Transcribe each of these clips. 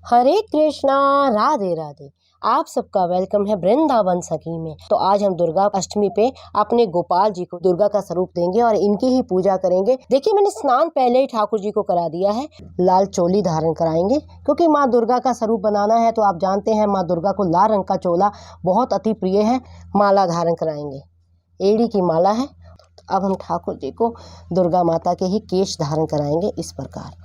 हरे कृष्णा, राधे राधे। आप सबका वेलकम है वृंदावन सखी में। तो आज हम दुर्गा अष्टमी पे अपने गोपाल जी को दुर्गा का स्वरूप देंगे और इनकी ही पूजा करेंगे। देखिए, मैंने स्नान पहले ही ठाकुर जी को करा दिया है। लाल चोली धारण कराएंगे क्योंकि माँ दुर्गा का स्वरूप बनाना है। तो आप जानते हैं माँ दुर्गा को लाल रंग का चोला बहुत अति प्रिय है। माला धारण कराएंगे, एड़ी की माला है। अब हम ठाकुर जी को दुर्गा माता के ही केश धारण कराएंगे इस प्रकार।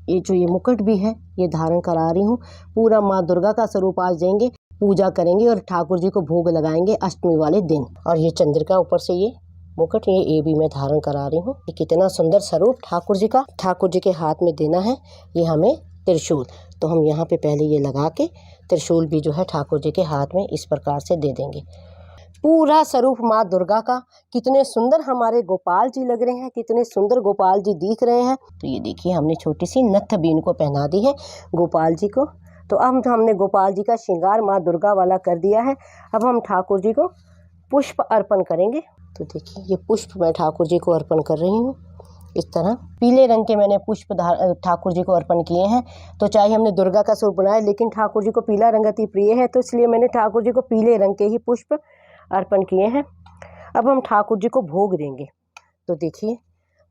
ये जो ये मुकुट भी है ये धारण करा रही हूँ। पूरा माँ दुर्गा का स्वरूप आज देंगे, पूजा करेंगे और ठाकुर जी को भोग लगाएंगे अष्टमी वाले दिन। और ये चंद्रिका ऊपर से ये मुकुट ये भी मैं धारण करा रही हूँ। ये कितना सुंदर स्वरूप ठाकुर जी का। ठाकुर जी के हाथ में देना है ये हमें त्रिशूल। तो हम यहाँ पे पहले ये लगा के त्रिशूल भी जो है ठाकुर जी के हाथ में इस प्रकार से दे देंगे। पूरा स्वरूप माँ दुर्गा का। कितने सुंदर हमारे गोपाल जी लग रहे हैं, कितने सुंदर गोपाल जी दिख रहे हैं। तो ये देखिए, हमने छोटी सी नत्थ बीन को पहना दी है गोपाल जी को। तो अब हमने गोपाल जी का श्रृंगार माँ दुर्गा वाला कर दिया है। अब हम ठाकुर जी को पुष्प अर्पण करेंगे। तो देखिए, ये पुष्प मैं ठाकुर जी को अर्पण कर रही हूँ। इस तरह पीले रंग के मैंने पुष्प ठाकुर जी को अर्पण किए हैं। तो चाहे हमने दुर्गा का स्वरूप बनाया, लेकिन ठाकुर जी को पीला रंग अति प्रिय है, तो इसलिए मैंने ठाकुर जी को पीले रंग के ही पुष्प अर्पण किए हैं। अब हम ठाकुर जी को भोग देंगे। तो देखिए,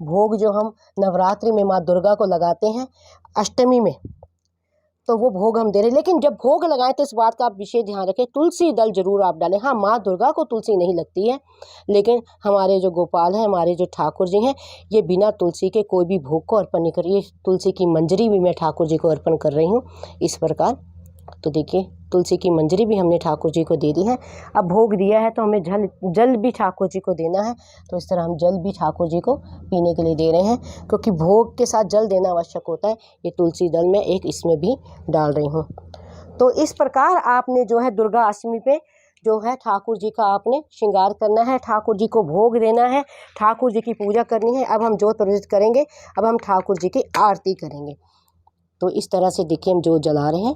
भोग जो हम नवरात्रि में माँ दुर्गा को लगाते हैं अष्टमी में, तो वो भोग हम दे रहे हैं। लेकिन जब भोग लगाएं तो इस बात का आप विशेष ध्यान रखें, तुलसी दल जरूर आप डालें। हाँ, माँ दुर्गा को तुलसी नहीं लगती है, लेकिन हमारे जो गोपाल हैं, हमारे जो ठाकुर जी हैं, ये बिना तुलसी के कोई भी भोग को अर्पण नहीं कर रही है। तुलसी की मंजरी भी मैं ठाकुर जी को अर्पण कर रही हूँ इस प्रकार। तो देखिए, तुलसी की मंजरी भी हमने ठाकुर जी को दे दी है। अब भोग दिया है तो हमें जल भी ठाकुर जी को देना है। तो इस तरह हम जल भी ठाकुर जी को पीने के लिए दे रहे हैं, क्योंकि भोग के साथ जल देना आवश्यक होता है। ये तुलसी दल मैं एक इसमें भी डाल रही हूँ। तो इस प्रकार आपने जो है दुर्गा अष्टमी पे जो है ठाकुर जी का आपने श्रृंगार करना है, ठाकुर जी को भोग देना है, ठाकुर जी की पूजा करनी है। अब हम जोत प्रज्वलित करेंगे। अब हम ठाकुर जी की आरती करेंगे। तो इस तरह से देखिए, हम जोत जला रहे हैं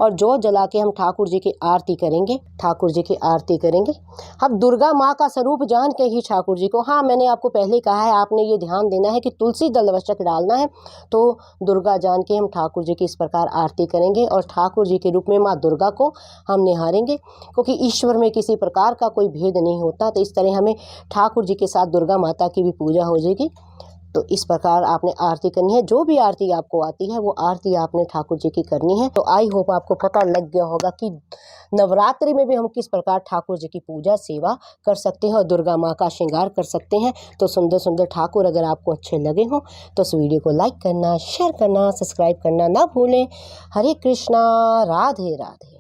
और जोत जला के हम ठाकुर जी की आरती करेंगे। ठाकुर जी की आरती करेंगे। अब दुर्गा माँ का स्वरूप जान के ही ठाकुर जी को, हाँ मैंने आपको पहले कहा है, आपने ये ध्यान देना है कि तुलसी दल आवश्यक डालना है। तो दुर्गा जान के हम ठाकुर जी की इस प्रकार आरती करेंगे और ठाकुर जी के रूप में माँ दुर्गा को हम निहारेंगे, क्योंकि ईश्वर में किसी प्रकार का कोई भेद नहीं होता। तो इस तरह हमें ठाकुर जी के साथ दुर्गा माता की भी पूजा हो जाएगी। तो इस प्रकार आपने आरती करनी है। जो भी आरती आपको आती है वो आरती आपने ठाकुर जी की करनी है। तो आई होप आपको पता लग गया होगा कि नवरात्रि में भी हम किस प्रकार ठाकुर जी की पूजा सेवा कर सकते हैं और दुर्गा माँ का श्रृंगार कर सकते हैं। तो सुंदर सुंदर ठाकुर अगर आपको अच्छे लगे हों तो इस वीडियो को लाइक करना, शेयर करना, सब्सक्राइब करना ना भूलें। हरे कृष्णा, राधे राधे।